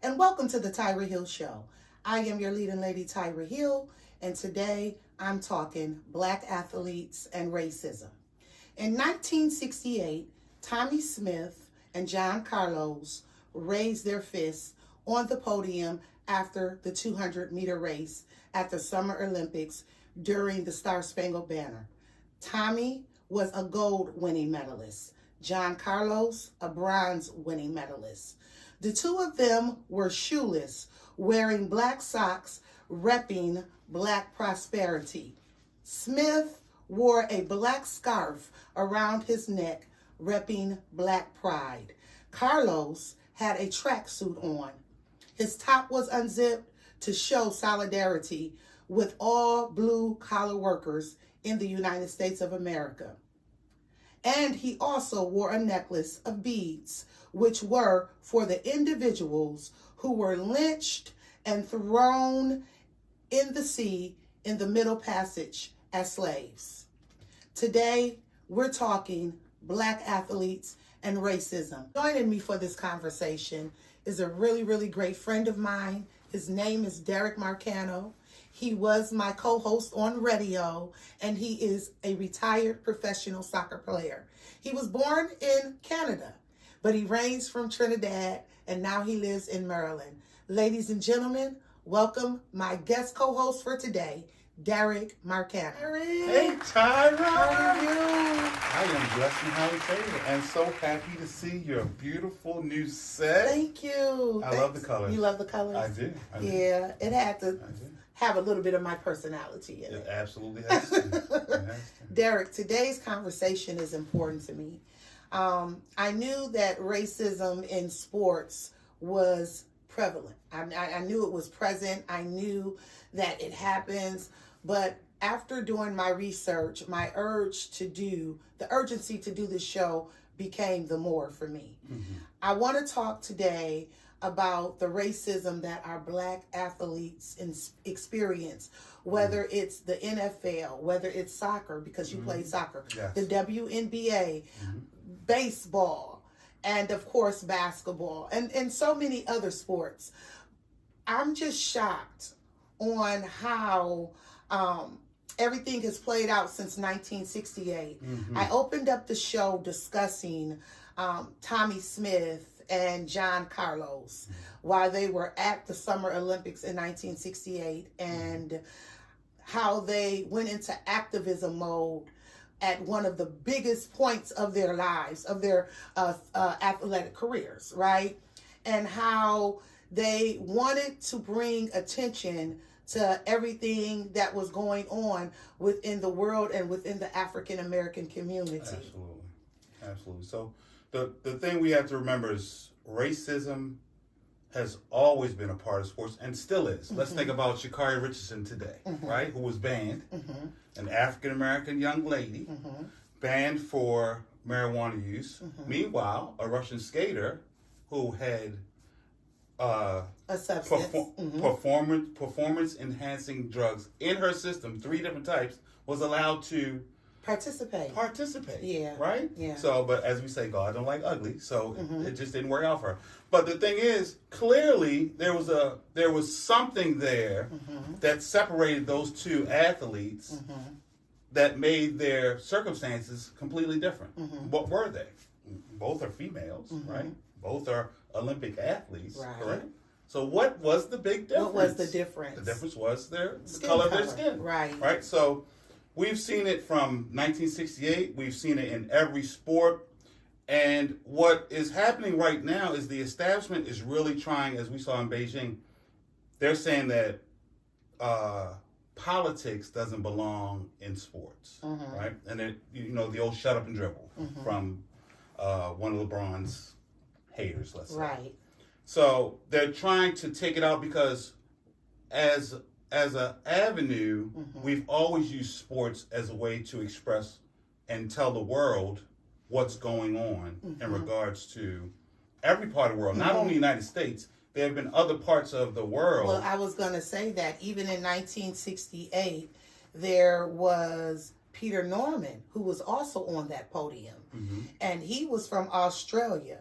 and welcome to the Tyra Hill Show. I am your leading lady, Tyra Hill, and today I'm talking Black athletes and racism. In 1968, Tommie Smith and John Carlos raised their fists on the podium after the 200-meter race at the Summer Olympics during the Star-Spangled Banner. Tommie was a gold-winning medalist. John Carlos, a bronze-winning medalist. The two of them were shoeless, wearing black socks, repping black prosperity. Smith wore a black scarf around his neck, repping black pride. Carlos had a tracksuit on. His top was unzipped to show solidarity with all blue-collar workers in the United States of America. And he also wore a necklace of beads, which were for the individuals who were lynched and thrown in the sea in the Middle Passage as slaves. Today, we're talking Black athletes and racism. Joining me for this conversation is a really great friend of mine. His name is Derrick Marcano. He was my co-host on radio, and he is a retired professional soccer player. He was born in Canada, but he reigns from Trinidad, and now he lives in Maryland. Ladies and gentlemen, welcome my guest co-host for today, Derrick Marcano. Hey, Tyra. How are you? I am blessed and highly favored, and so happy to see your beautiful new set. Thank you. I love the colors. You love the colors? I do. Yeah, it had to have a little bit of my personality in it. It absolutely has to. It has to. Derrick, today's conversation is important to me. I knew that racism in sports was prevalent. I knew it was present. I knew that it happens. But after doing my research, the urgency to do this show became the more for me. Mm-hmm. I want to talk today about the racism that our Black athletes experience, whether it's the NFL, whether it's soccer, because you play soccer, yes. the WNBA, baseball, and of course basketball, and so many other sports. I'm just shocked on how everything has played out since 1968. I opened up the show discussing Tommie Smith and John Carlos while they were at the Summer Olympics in 1968, and how they went into activism mode at one of the biggest points of their lives, of their athletic careers, right? And how they wanted to bring attention to everything that was going on within the world and within the African American community. Absolutely. So the thing we have to remember is racism has always been a part of sports and still is. Let's think about Sha'Carri Richardson today, right? Who was banned, an African American young lady, banned for marijuana use. Meanwhile, a Russian skater who had A substance. performance enhancing drugs in her system, 3 different types, was allowed to Participate. Yeah. Right? Yeah. So, but as we say, God don't like ugly, so it just didn't work out for her. But the thing is, clearly there was something there that separated those two athletes that made their circumstances completely different. What were they? Both are females, right? Both are Olympic athletes, correct? So what was the big difference? What was the difference? The difference was the color of their skin. Right? So we've seen it from 1968. We've seen it in every sport. And what is happening right now is the establishment is really trying, as we saw in Beijing, they're saying that politics doesn't belong in sports, right? And it, the old shut up and dribble from one of LeBron's haters, let's say. Right. So they're trying to take it out because as an avenue, we've always used sports as a way to express and tell the world what's going on in regards to every part of the world, not only the United States. There have been other parts of the world. Well, I was going to say that even in 1968, there was Peter Norman, who was also on that podium, and he was from Australia.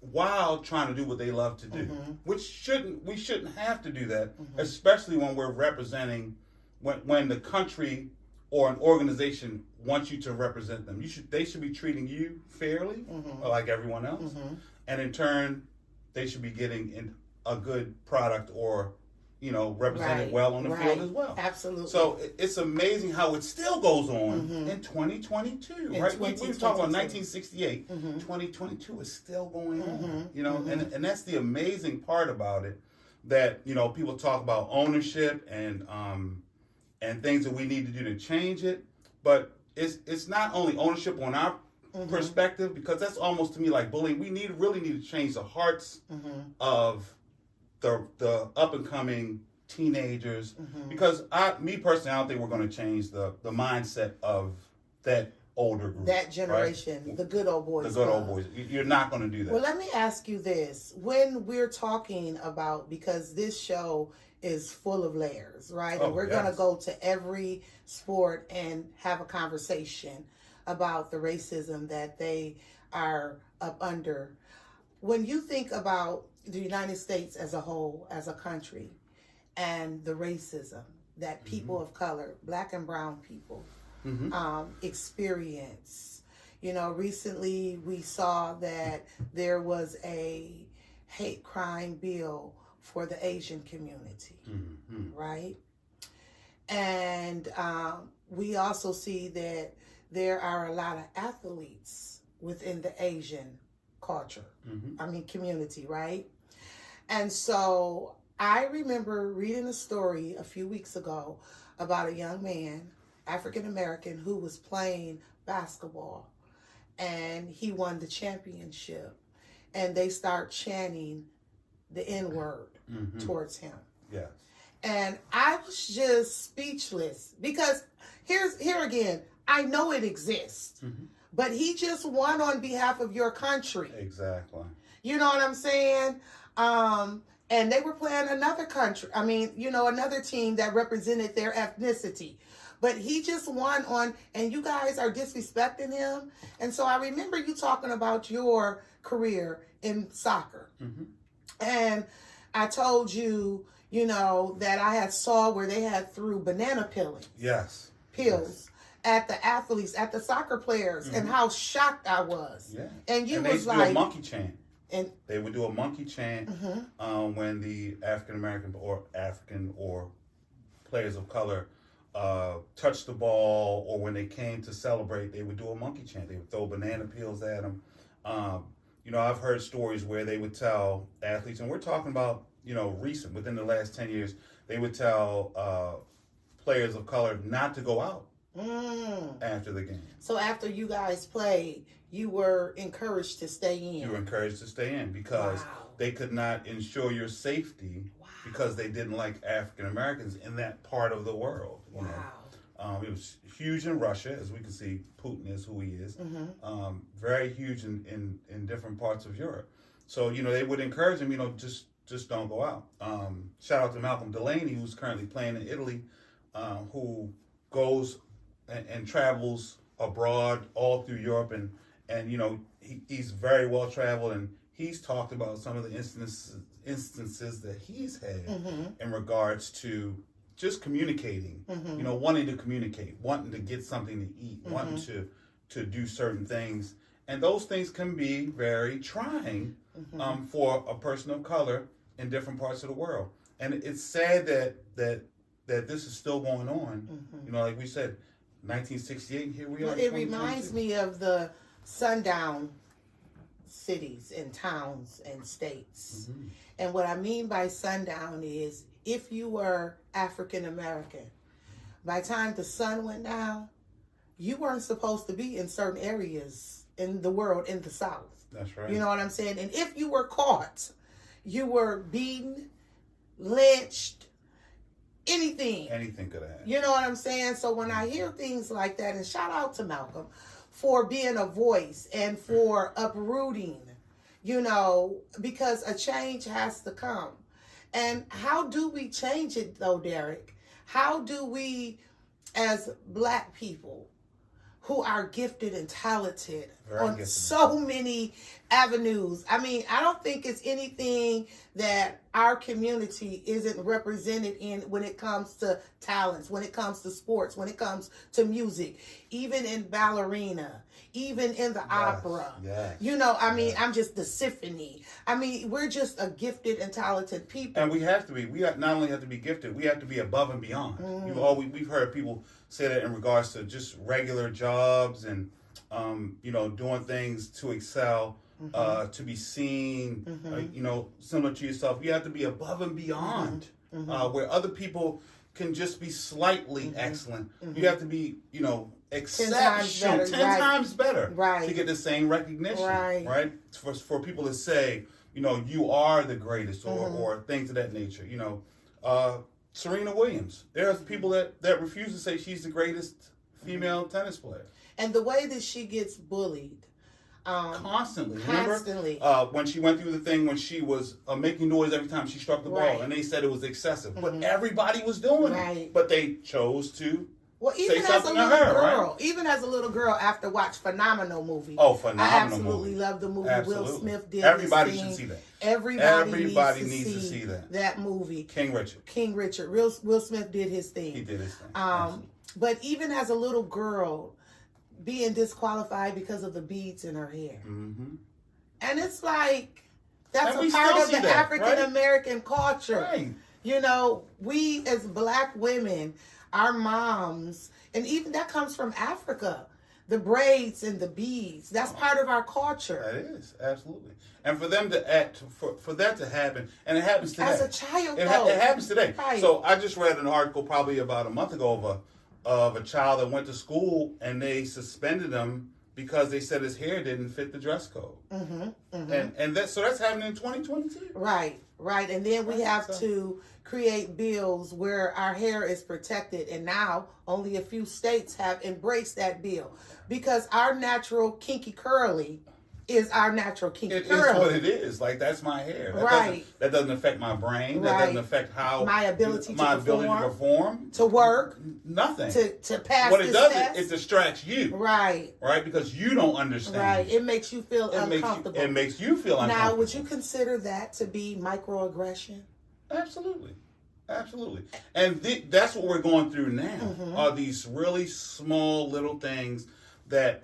while trying to do what they love to do, Mm-hmm. which we shouldn't have to do that, Mm-hmm. especially when we're representing, when the country or an organization wants you to represent them. They should be treating you fairly, Mm-hmm. like everyone else, Mm-hmm. and in turn, they should be getting a good product or, represented Right, well on the right. field as well. Absolutely. So it's amazing how it still goes on Mhm. in 2022, In right? We were talking about 2022. 1968. Mhm. 2022 is still going on, Mhm. and that's the amazing part about it, that, people talk about ownership and things that we need to do to change it, but it's not only ownership on our Mhm. perspective, because that's almost to me like bullying. We really need to change the hearts Mhm. of the up and coming teenagers, Mhm. because me personally, I don't think we're going to change the mindset of that older group, That generation, right? the good old boys. The good old club. boys. You're not going to do that. Well, let me ask you this. When we're talking about, because this show is full of layers, right? Oh, And we're going to yes. go to every sport and have a conversation about the racism that they are up under. When you think about the United States as a whole, as a country, and the racism that people of color, black and brown people, experience. Recently we saw that there was a hate crime bill for the Asian community, right? And we also see that there are a lot of athletes within the Asian culture, community, right? And so I remember reading a story a few weeks ago about a young man, African American, who was playing basketball, and he won the championship, and they start chanting the N-word towards him. Yes. And I was just speechless, because here again, I know it exists, but he just won on behalf of your country. Exactly. You know what I'm saying? And they were playing another country. Another team that represented their ethnicity. But he just won on, and you guys are disrespecting him. And so I remember you talking about your career in soccer. And I told you, that I had saw where they had threw banana pills at the athletes, at the soccer players, and how shocked I was. Yeah. And you they was do like a monkey chant. And they would do a monkey chant when the African American or players of color touched the ball, or when they came to celebrate, they would do a monkey chant. They would throw banana peels at them. I've heard stories where they would tell athletes, and we're talking about recent, within the last 10 years, they would tell players of color not to go out after the game. So after you guys played, you were encouraged to stay in. You were encouraged to stay in because they could not ensure your safety because they didn't like African Americans in that part of the world. It was huge in Russia, as we can see. Putin is who he is. Very huge in different parts of Europe. So they would encourage him. Just don't go out. Shout out to Malcolm Delaney, who's currently playing in Italy, who goes and travels abroad all through Europe, and he's very well traveled, and he's talked about some of the instances that he's had in regards to just communicating, wanting to communicate, wanting to get something to eat, wanting to do certain things. And those things can be very trying for a person of color in different parts of the world. And it's sad that this is still going on. Like we said, 1968, here we are. It reminds me of the sundown cities and towns and states. And what I mean by sundown is, if you were African American, by the time the sun went down, you weren't supposed to be in certain areas in the world in the South. That's right. You know what I'm saying? And if you were caught, you were beaten, lynched, anything. Anything could have happened. You know what I'm saying? So when I hear things like that, and shout out to Malcolm for being a voice and for uprooting, because a change has to come. And how do we change it though, Derrick? How do we, as Black people who are gifted and talented Very on gifted. so many avenues. I mean, I don't think it's anything that our community isn't represented in when it comes to talents, when it comes to sports, when it comes to music, even in ballerina, even in the opera. Yes. You know, I mean, I'm just the symphony. I mean, we're just a gifted and talented people. And we have to be. We not only have to be gifted, we have to be above and beyond. We've heard people say that in regards to just regular jobs and, doing things to excel, to be seen, similar to yourself. You have to be above and beyond, where other people can just be slightly excellent. You have to be, exceptional, 10 times better to get the same recognition, right? For people to say, you are the greatest or things of that nature, Serena Williams. There's people that refuse to say she's the greatest female tennis player. And the way that she gets bullied. Constantly. Constantly. Remember when she went through the thing when she was making noise every time she struck the ball, and they said it was excessive. But everybody was doing it. But they chose to even say as a something little to her, girl, right? even as a little girl, after watch Phenomenal movie. Oh, Phenomenal I absolutely movie. love the movie. Absolutely. Will Smith did Everybody his should thing. see that. Everybody needs to see that movie. King Richard. Will Smith did his thing. He did his thing. But even as a little girl, being disqualified because of the beads in her hair. Mm-hmm. And it's like, that's and a part of the African American culture. Right. We as Black women, our moms, and even that comes from Africa. The braids and the beads, that's part of our culture. That is, absolutely. And for them to act, for that to happen, and it happens today. As a child, it happens today. Right. So I just read an article probably about a month ago of a child that went to school and they suspended him because they said his hair didn't fit the dress code. And that's happening in 2022. Right. And then we have to create bills where our hair is protected, and now only a few states have embraced that bill because our natural kinky curly is our natural kinky curly. It is what it is. Like, that's my hair. That doesn't affect my brain. That doesn't affect how my ability to perform, to work, nothing. To pass. What it does test. it distracts you. Right, because you don't understand. Right, it makes you feel uncomfortable. It makes you feel uncomfortable. Now, would you consider that to be microaggression? Absolutely. And that's what we're going through now, are these really small little things that,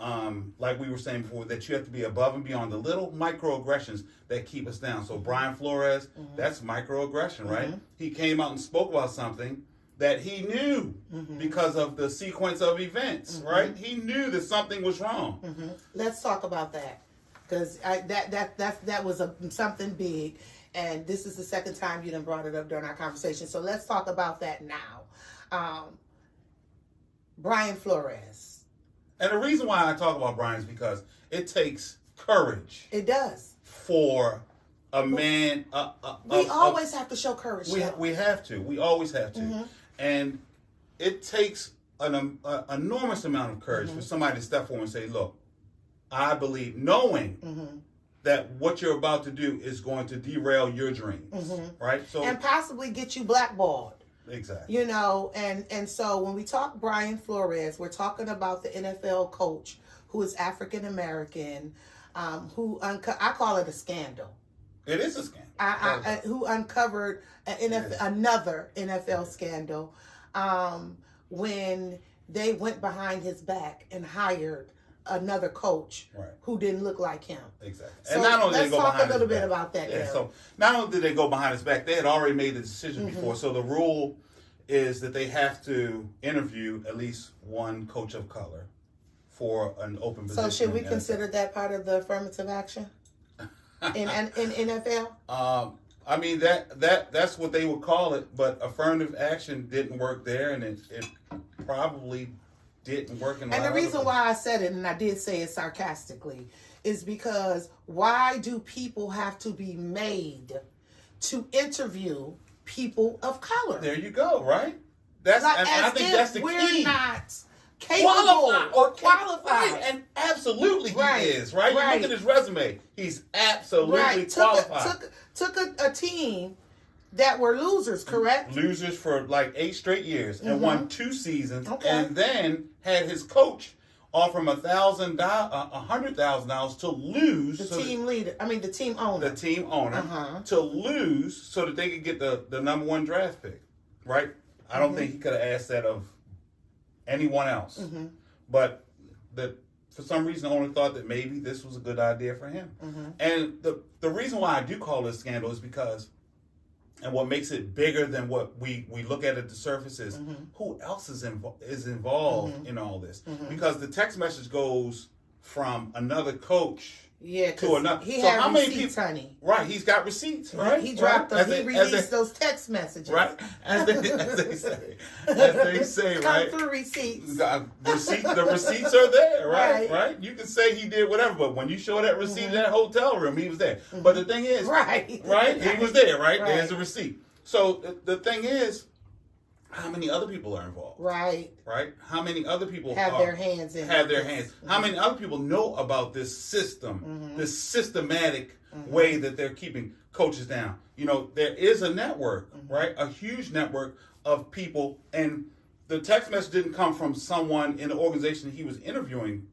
like we were saying before, that you have to be above and beyond, the little microaggressions that keep us down. So Brian Flores, that's microaggression, right? He came out and spoke about something that he knew because of the sequence of events, right? He knew that something was wrong. Let's talk about that, because that was something big. And this is the second time you done brought it up during our conversation. So let's talk about that now. Brian Flores. And the reason why I talk about Brian is because it takes courage. It does. For a man. We always have to show courage. We have to. We always have to. And it takes an enormous amount of courage for somebody to step forward and say, look, I believe, knowing that what you're about to do is going to derail your dreams, right? So and possibly get you blackballed. Exactly. And so when we talk Brian Flores, we're talking about the NFL coach who is African American, I call it a scandal. It is a scandal. Who uncovered another NFL scandal when they went behind his back and hired another coach who didn't look like him. Exactly. So and not only let's did they go talk behind a little his bit back, about that. Yeah, so not only did they go behind his back, they had already made the decision before. So the rule is that they have to interview at least one coach of color for an open position. So should we consider that part of the affirmative action in NFL? I mean that's what they would call it, but affirmative action didn't work there, and it probably didn't work in. And the reason why I said it, and I did say it sarcastically, is because why do people have to be made to interview people of color? There you go, right? That's and I think that's the key. We're not capable or qualified. Right. And absolutely he is, right? You look at his resume. He's absolutely qualified. Took a team that were losers, correct? Losers for like 8 straight years and won 2 seasons, and then had his coach offer him $100,000 to lose. The team owner. The team owner to lose so that they could get the number one draft pick, right? I don't think he could have asked that of anyone else, but for some reason the owner thought that maybe this was a good idea for him. And the reason why I do call this scandal is because, and what makes it bigger than what we look at the surface is who else is involved in all this. Because the text message goes from another coach to another. He had receipts, honey. Right, he's got receipts, right? He dropped them. He released those text messages. Right, as they say, right? Come through receipts. The receipts are there, right? Right? You can say he did whatever, but when you show that receipt in that hotel room, he was there. But the thing is, right? He was there, right? There's a receipt. So the thing is, how many other people are involved? Right. How many other people have their hands in it? How many other people know about this system, this systematic way that they're keeping coaches down? You know, there is a network, right? A huge network of people, and the text message didn't come from someone in the organization he was interviewing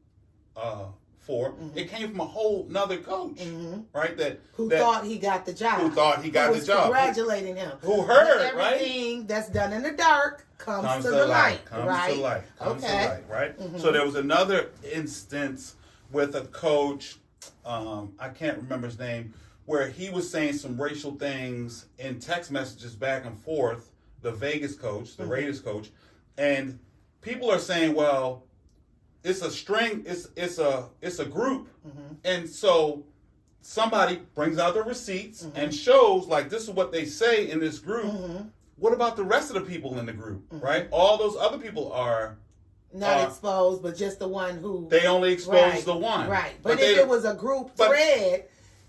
for. It came from a whole nother coach, right? Who thought he got the job. Who thought he got the job. Congratulating him. Who heard, everything that's done in the dark comes to the light. Comes to light, right? So there was another instance with a coach, I can't remember his name, where he was saying some racial things in text messages back and forth, the Vegas coach, the Raiders coach, and people are saying, well, it's a string, it's a group. And so somebody brings out the receipts and shows, like, this is what they say in this group. What about the rest of the people in the group, right? All those other people are not exposed, but just the one who... They only expose the one. Right. But if it was a group thread,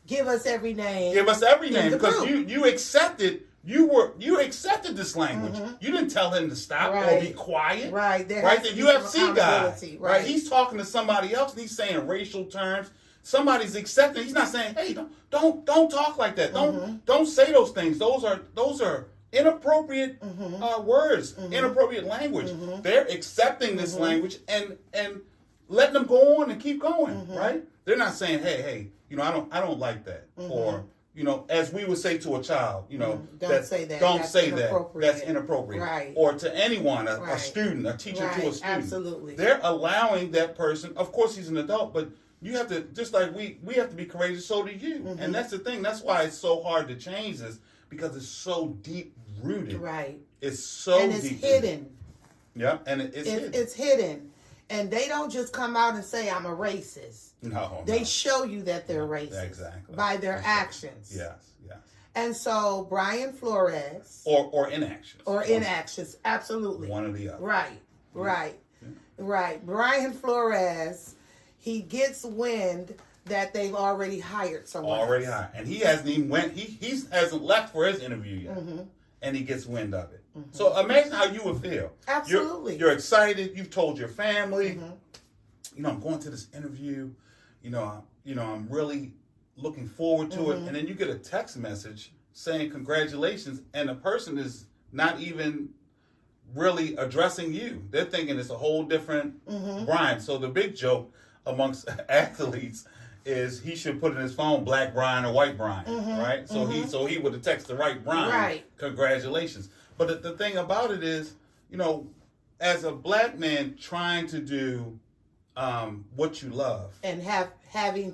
give us every name. Give us every name, because you accepted... You accepted this language. You didn't tell him to stop or be quiet. Right. The UFC guy. Right. He's talking to somebody else and he's saying racial terms. Somebody's accepting. He's not saying, "Hey, don't talk like that. Don't say those things. Those are inappropriate words, inappropriate language." They're accepting this language and letting them go on and keep going. Right. They're not saying, "Hey, I don't like that," or, as we would say to a child, don't say that. Don't say that. That's inappropriate. Right. Or to anyone, a student, a teacher to a student. Absolutely. They're allowing that person, of course he's an adult, but you have to, just like we have to be courageous, so do you. And that's the thing. That's why it's so hard to change this, because it's so deep rooted. Right. It's so deep. And it's hidden. Yeah, and it's hidden. It's hidden. And they don't just come out and say, I'm a racist. No. They show you that they're racist by their actions. Yes. And so Brian Flores... Or inactions. Or inactions, absolutely. One or the other. Right. Brian Flores, he gets wind that they've already hired someone Already hired. And he hasn't even he hasn't left for his interview yet. And he gets wind of it. So imagine how you would feel. Absolutely. You're excited. You've told your family, I'm going to this interview. I'm really looking forward to it. And then you get a text message saying congratulations, and the person is not even really addressing you. They're thinking it's a whole different Brian. So the big joke amongst athletes is he should put in his phone Black Brian or White Brian, right? So he would have texted the right Brian, congratulations. But the thing about it is, as a black man trying to do what you love, and having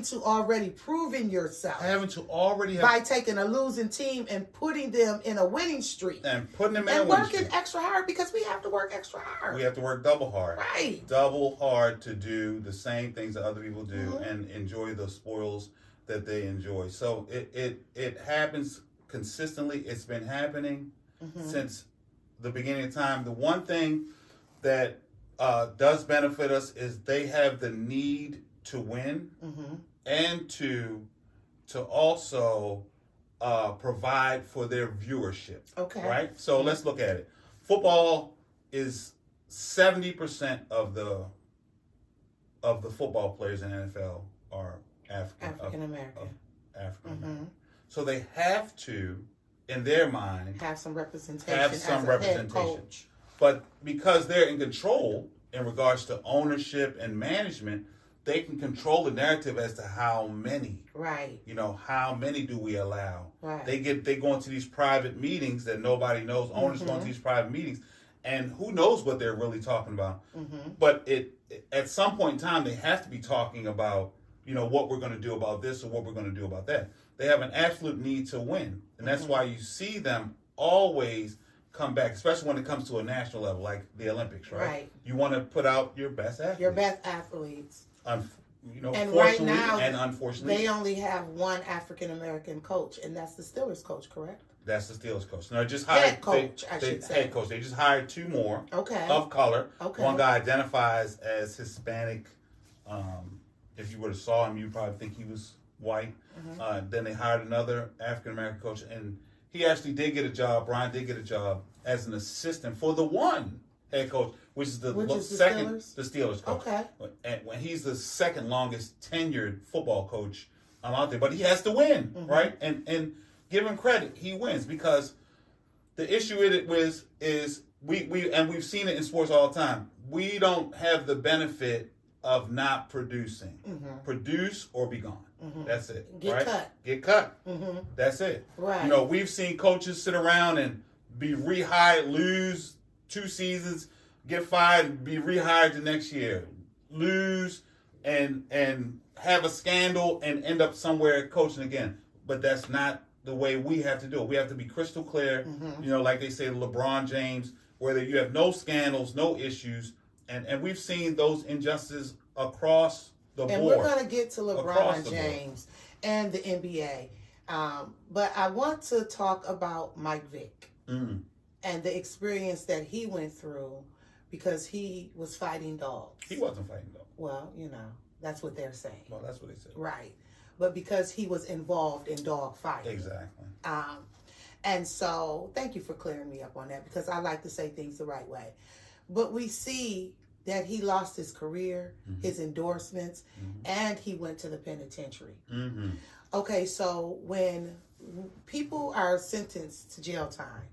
to already proven yourself, by taking a losing team and putting them in a winning streak, and putting them in and working extra hard, because we have to work extra hard. We have to work double hard, right? Double hard to do the same things that other people do and enjoy the spoils that they enjoy. So it happens consistently. It's been happening since the beginning of time. The one thing that does benefit us is they have the need to win and to also provide for their viewership. Okay. Right? So let's look at it. Football is 70% of the football players in the NFL are African American. So they have to, in their mind, have some representation. Head coach. But because they're in control in regards to ownership and management, they can control the narrative as to how many. Right. How many do we allow? Right. They go into these private meetings that nobody knows. Owners go into these private meetings, and who knows what they're really talking about. But at some point in time, they have to be talking about, what we're going to do about this or what we're going to do about that. They have an absolute need to win. And that's why you see them always come back, especially when it comes to a national level, like the Olympics, right? Right. You want to put out your best athletes. Your best athletes. And fortunately right now, and unfortunately, they only have one African American coach, and that's the Steelers coach, correct? That's the Steelers coach. No, just hired head coach. I should say head coach. They just hired 2 more. Okay. Of color. Okay. One guy identifies as Hispanic. If you would have saw him, you'd probably think he was white. Then they hired another African American coach, and he actually did get a job. Brian did get a job as an assistant for the one head coach, which is the second, the Steelers coach. Okay. And when he's the second longest tenured football coach out there, but he has to win, right? And give him credit, he wins, because the issue with it is we've seen it in sports all the time. We don't have the benefit of not producing. Produce or be gone. That's it. Get cut. Get cut. That's it. Right. We've seen coaches sit around and be rehired, lose 2 seasons, get fired, be rehired the next year, lose and have a scandal and end up somewhere coaching again. But that's not the way we have to do it. We have to be crystal clear, like they say, LeBron James, where you have no scandals, no issues, and we've seen those injustices across the board. And we're going to get to LeBron James and the NBA. But I want to talk about Mike Vick and the experience that he went through because he was fighting dogs. He wasn't fighting dogs. Well, that's what they're saying. Well, that's what they said. Right. But because he was involved in dog fighting. Exactly. And so thank you for clearing me up on that, because I like to say things the right way. But we see that he lost his career, his endorsements, and he went to the penitentiary. Okay, so when people are sentenced to jail time,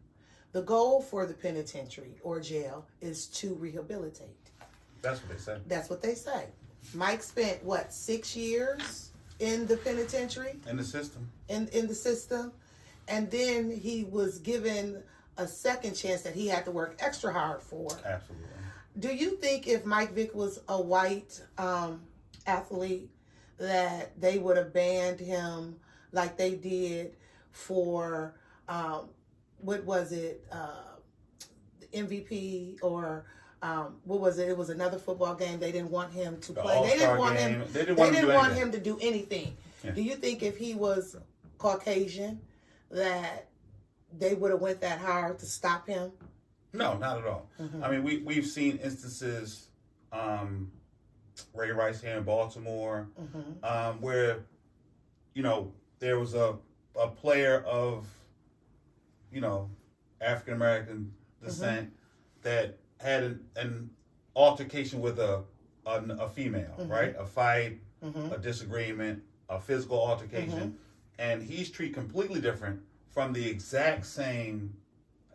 the goal for the penitentiary or jail is to rehabilitate. That's what they say. That's what they say. Mike spent, 6 years in the penitentiary? In the system. In the system. And then he was given a second chance that he had to work extra hard for. Absolutely. Do you think if Mike Vick was a white athlete that they would have banned him like they did for, what was it, MVP or what was it? It was another football game. They didn't want him to play. They didn't want him. They didn't want him to do anything. Yeah. Do you think if he was Caucasian that they would have went that hard to stop him? No, not at all. I mean, we've seen instances, Ray Rice here in Baltimore, where, there was a player of, African American descent that had an altercation with a female, right? A fight, a disagreement, a physical altercation, and he's treated completely different from the exact same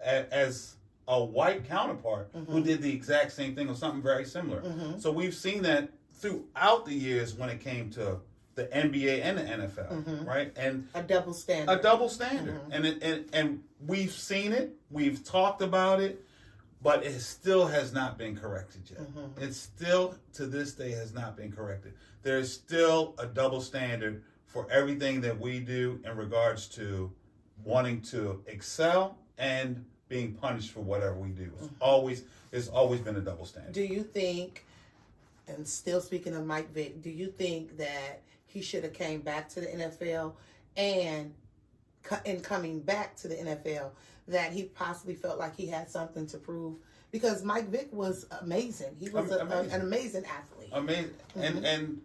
as a white counterpart who did the exact same thing or something very similar. So we've seen that throughout the years when it came to the NBA and the NFL, right? And a double standard. And we've seen it, we've talked about it, but it still has not been corrected yet. It still, to this day, has not been corrected. There's still a double standard for everything that we do in regards to wanting to excel and being punished for whatever we do. It's always been a double standard. Do you think, and still speaking of Mike Vick, do you think that he should have came back to the NFL, and in coming back to the NFL, that he possibly felt like he had something to prove? Because Mike Vick was amazing. He was an amazing athlete. Amazing.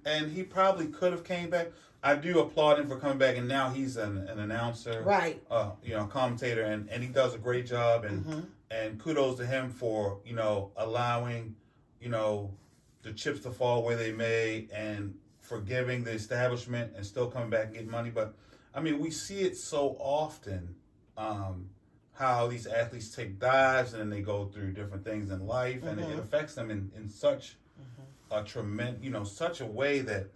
And he probably could have came back. I do applaud him for coming back, and now he's an announcer, right? Commentator, and he does a great job. And kudos to him for allowing the chips to fall where they may, and forgiving the establishment and still coming back and getting money. But I mean, we see it so often, how these athletes take dives and then they go through different things in life, and it affects them in such a tremendous, such a way that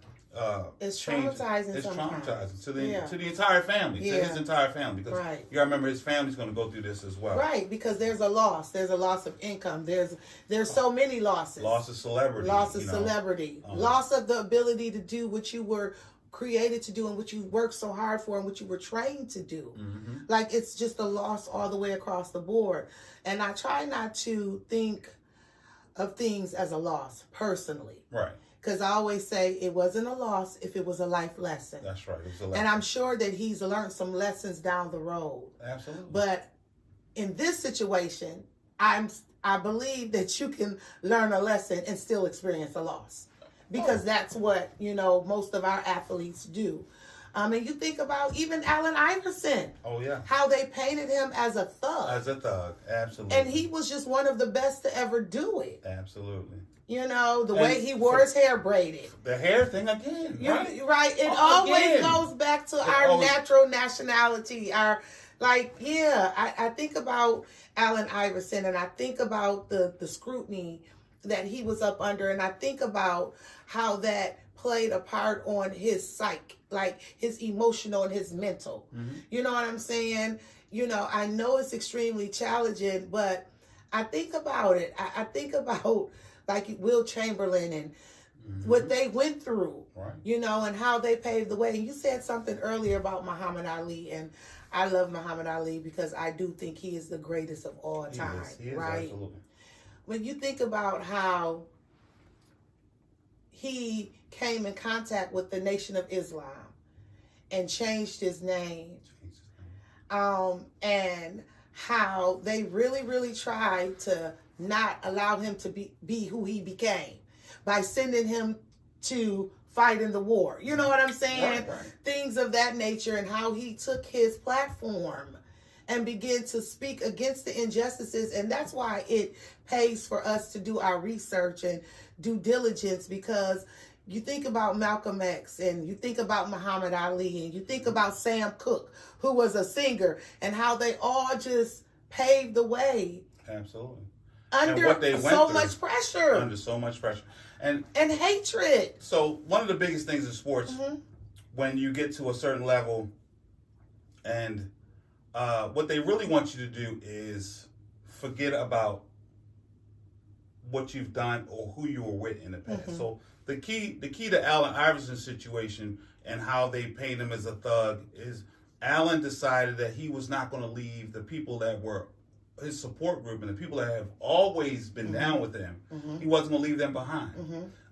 it's traumatizing. It's sometimes. traumatizing to the entire family, to his entire family, because you gotta remember his family's going to go through this as well. Right, because there's a loss of income. There's so many losses. Loss of celebrity. Loss of the ability to do what you were created to do and what you worked so hard for and what you were trained to do. Like, it's just a loss all the way across the board. And I try not to think of things as a loss personally. Right. Because I always say it wasn't a loss if it was a life lesson. That's right. It was a lesson. And I'm sure that he's learned some lessons down the road. Absolutely. But in this situation, I believe that you can learn a lesson and still experience a loss. Because that's what, most of our athletes do. And you think about even Allen Iverson. Oh, yeah. How they painted him as a thug. As a thug, absolutely. And he was just one of the best to ever do it. Absolutely. The way he wore his hair braided. The hair thing again, right? Right. It always goes back to our natural nationality. I think about Allen Iverson, and I think about the scrutiny that he was up under, and I think about how that played a part on his psyche, like his emotional and his mental. You know what I'm saying? I know it's extremely challenging, but I think about it. I think about like Will Chamberlain and what they went through, right. And how they paved the way. And you said something earlier about Muhammad Ali, and I love Muhammad Ali because I do think he is the greatest of all time, he is, right? Absolutely. When you think about how he came in contact with the Nation of Islam and changed his name, and how they really, really tried to not allow him to be who he became by sending him to fight in the war. You know what I'm saying? Right. Things of that nature, and how he took his platform and began to speak against the injustices. And that's why it pays for us to do our research and due diligence, because you think about Malcolm X, and you think about Muhammad Ali, and you think about Sam Cooke, who was a singer, and how they all just paved the way. Absolutely. Under what they went so through, much pressure. Under so much pressure. And hatred. So one of the biggest things in sports, when you get to a certain level, and what they really want you to do is forget about what you've done or who you were with in the past. So the key to Allen Iverson's situation and how they paint him as a thug is Allen decided that he was not going to leave the people that were his support group and the people that have always been down with him. He wasn't going to leave them behind.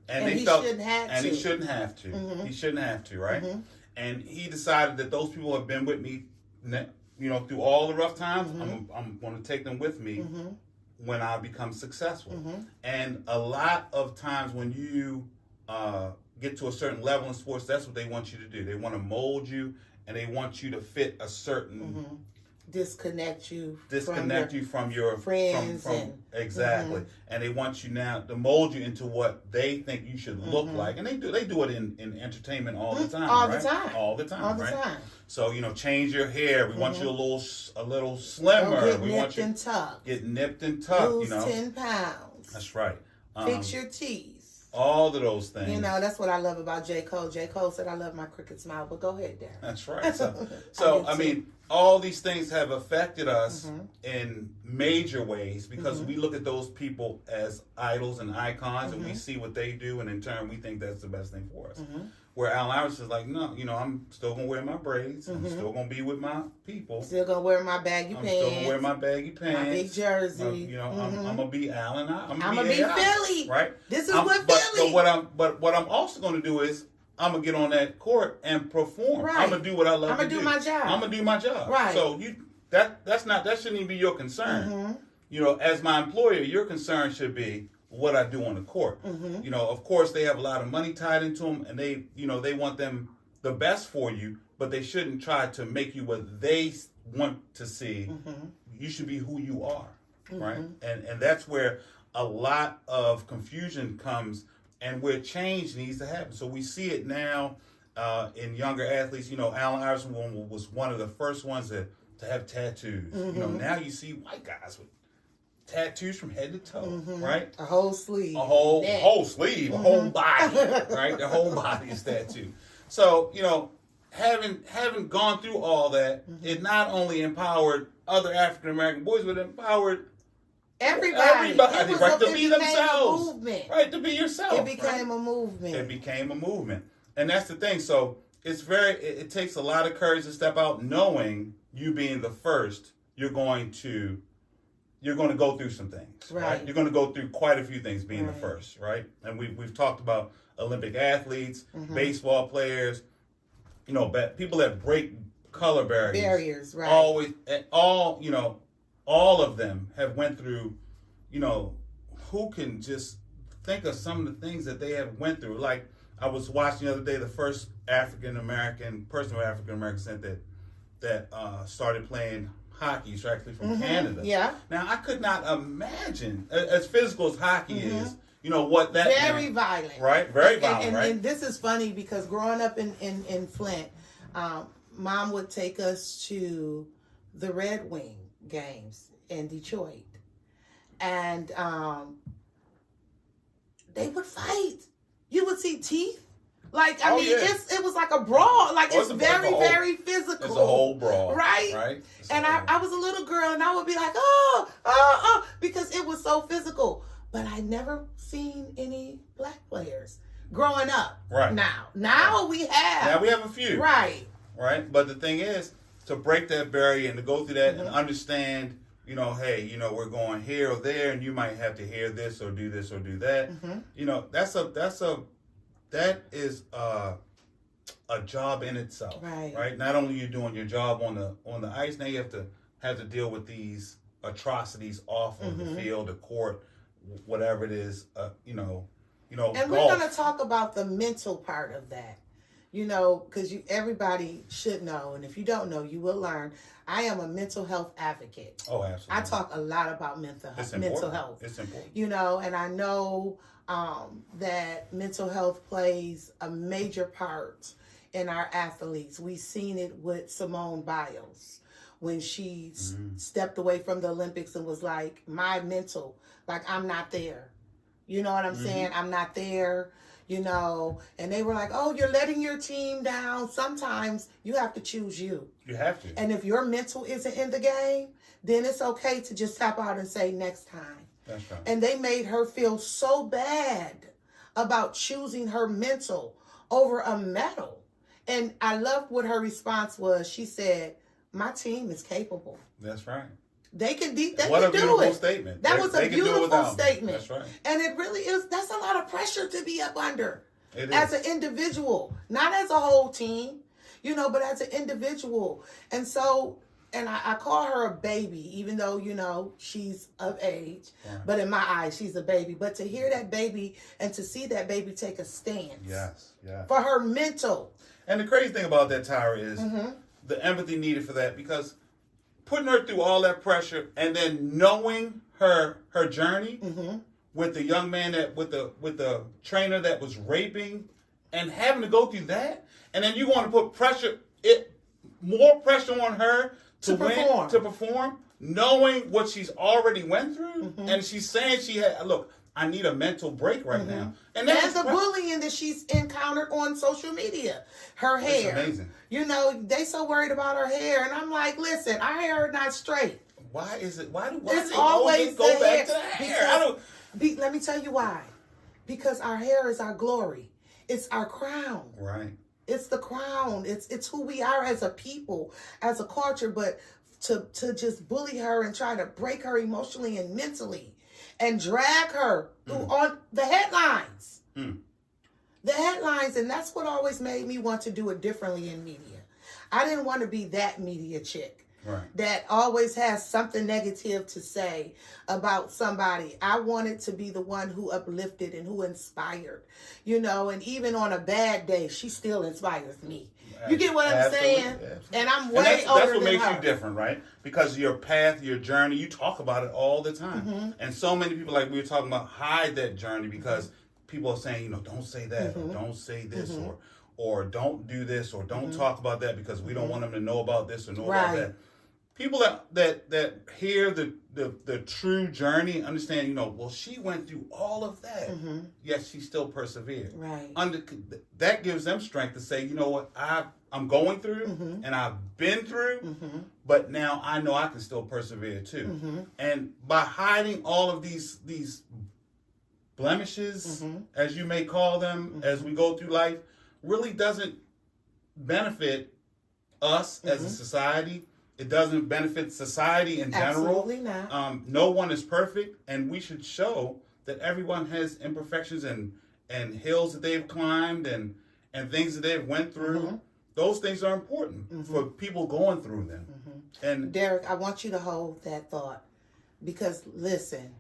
And they felt, shouldn't have and to. he shouldn't have to. He shouldn't have to, right? And he decided that those people have been with me, through all the rough times. I'm going to take them with me when I become successful. And a lot of times when you get to a certain level in sports, that's what they want you to do. They want to mold you, and they want you to fit a certain disconnect you from your friends, exactly. And they want you now to mold you into what they think you should look like, and they do it in entertainment all the time, all the time. So change your hair. We want you a little slimmer. We want you get nipped and tucked. Lose 10 pounds. That's right. Fix your teeth. All of those things. That's what I love about J. Cole. J. Cole said, "I love my crooked smile," but go ahead, Derrick. That's right. So I mean, all these things have affected us in major ways because we look at those people as idols and icons, and we see what they do, and in turn, we think that's the best thing for us. Where Allen Iverson is like, no, I'm still gonna wear my braids. I'm still gonna be with my people. Still gonna wear my baggy pants. Still gonna wear my baggy pants. My big jersey. I'm gonna be Allen. I'm gonna be Philly. Right. This is what Philly. But what I'm also gonna do is I'm gonna get on that court and perform. Right. I'm gonna do what I love to do. I'm gonna do my job. I'm gonna do my job. Right. So that shouldn't even be your concern. As my employer, your concern should be what I do on the court. Of course, they have a lot of money tied into them, and they want them the best for you, but they shouldn't try to make you what they want to see. You should be who you are, right? And that's where a lot of confusion comes, and where change needs to happen. So we see it now in younger athletes. Allen Iverson was one of the first ones to to have tattoos. You know, now you see white guys with tattoos from head to toe, right? A whole sleeve. A whole sleeve, a whole body, right? The whole body is tattooed. So, you know, having gone through all that, it not only empowered other African American boys, but empowered everybody, right? To be themselves. Right, to be yourself. It became a movement. It became a movement. And that's the thing. So it takes a lot of courage to step out knowing you being the first, you're going to go through some things. Right. You're going to go through quite a few things being the first, right? And we've talked about Olympic athletes, baseball players, you know, people that break color barriers. Right. All of them have went through, you know, who can just think of some of the things that they have went through. Like I was watching the other day, the first African American descent that started playing hockey. She's actually from Canada. Yeah. Now I could not imagine, as physical as hockey is, you know what that very violent, right? Very violent, right? And this is funny because growing up in Flint, Mom would take us to the Red Wing games in Detroit, and they would fight. You would see teeth. Like, I mean, it was like a brawl. Like, it's very physical. It's a whole brawl. Right? And I was a little girl, and I would be like, because it was so physical. But I never seen any black players growing up. Right. Now we have. Now we have a few. Right. Right? But the thing is, to break that barrier and to go through that and understand, you know, hey, you know, we're going here or there, and you might have to hear this or do that. You know, that is a job in itself, right? Not only are you doing your job on the ice, now you have to deal with these atrocities off of the field, the court, whatever it is, you know. And golf. We're going to talk about the mental part of that, you know, because everybody should know, and if you don't know, you will learn. I am a mental health advocate. Oh, absolutely. I talk a lot about mental health. It's important. You know, and I know that mental health plays a major part in our athletes. We've seen it with Simone Biles when she stepped away from the Olympics and was like, my mental, like, I'm not there. You know what I'm saying? I'm not there, you know. And they were like, oh, you're letting your team down. Sometimes you have to choose you. You have to. And if your mental isn't in the game, then it's okay to just tap out and say next time. That's right. And they made her feel so bad about choosing her mental over a medal. And I loved what her response was. She said, my team is capable. That's right. They can do it. What a beautiful statement. That was a beautiful statement. That's right. And it really is. That's a lot of pressure to be up under. It as is. An individual, not as a whole team, you know, but as an individual. And so, and I call her a baby, even though, you know, she's of age. Right. But in my eyes, she's a baby. But to hear that baby and to see that baby take a stance. Yes. For her mental. And the crazy thing about that, Tyra, is the empathy needed for that, because putting her through all that pressure and then knowing her journey with the young man with the trainer that was raping, and having to go through that, and then you want to put more pressure on her to perform, knowing what she's already went through, and she's saying I need a mental break right now. And that's the bullying that she's encountered on social media. Her hair. It's amazing. You know, they so worried about her hair. And I'm like, listen, our hair is not straight. Why is it? Why do it's they always go back to the hair? Let me tell you why. Because our hair is our glory. It's our crown. Right. It's the crown. It's who we are as a people, as a culture. But to just bully her and try to break her emotionally and mentally, and drag her through on the headlines. The headlines, and that's what always made me want to do it differently in media. I didn't want to be that media chick that always has something negative to say about somebody. I wanted to be the one who uplifted and who inspired, you know, and even on a bad day, she still inspires me. You get what I'm saying? Absolutely. And I'm way older than her. That's what makes you different, right? Because your path, your journey, you talk about it all the time. And so many people, like we were talking about, hide that journey because people are saying, you know, don't say that, or don't say this, or don't do this, or don't talk about that because we don't want them to know about this or know about that. people that hear the true journey understand, you know, well, she went through all of that, yet she still persevered. Right. That gives them strength to say, you know what, I'm going through and I've been through, but now I know I can still persevere too. And by hiding all of these blemishes, as you may call them, as we go through life, really doesn't benefit us as a society. It doesn't benefit society in general. Absolutely not. No one is perfect, and we should show that everyone has imperfections and hills that they've climbed and things that they've went through. Those things are important for people going through them. And Derrick, I want you to hold that thought, because listen,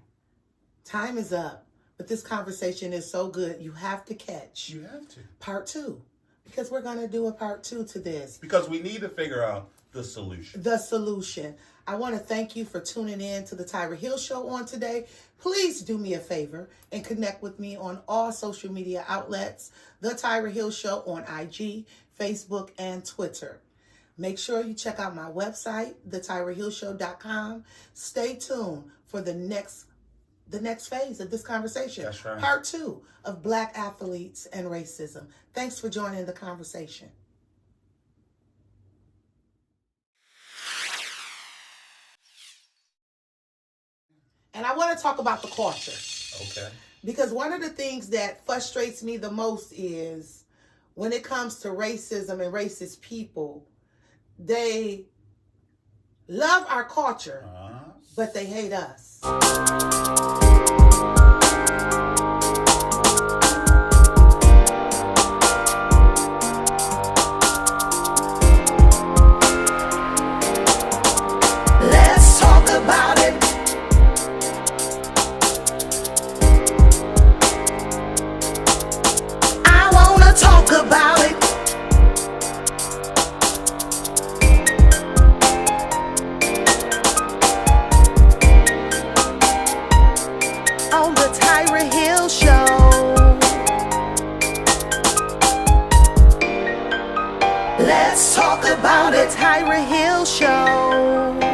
time is up, but this conversation is so good. You have to catch. You have to. Part 2, because we're going to do a part 2 to this. Because we need to figure out the solution. The solution. I want to thank you for tuning in to the Tyra Hill Show on today. Please do me a favor and connect with me on all social media outlets. The Tyra Hill Show on IG, Facebook, and Twitter. Make sure you check out my website, thetyrahillshow.com. Stay tuned for the next phase of this conversation. That's right. Part 2 of Black Athletes and Racism. Thanks for joining the conversation. And I want to talk about the culture. Okay. Because one of the things that frustrates me the most is when it comes to racism and racist people, they love our culture, but they hate us. Let's talk about it. I want to talk about it. On the Tyra Hill Show. Let's talk about it. Tyra Hill Show.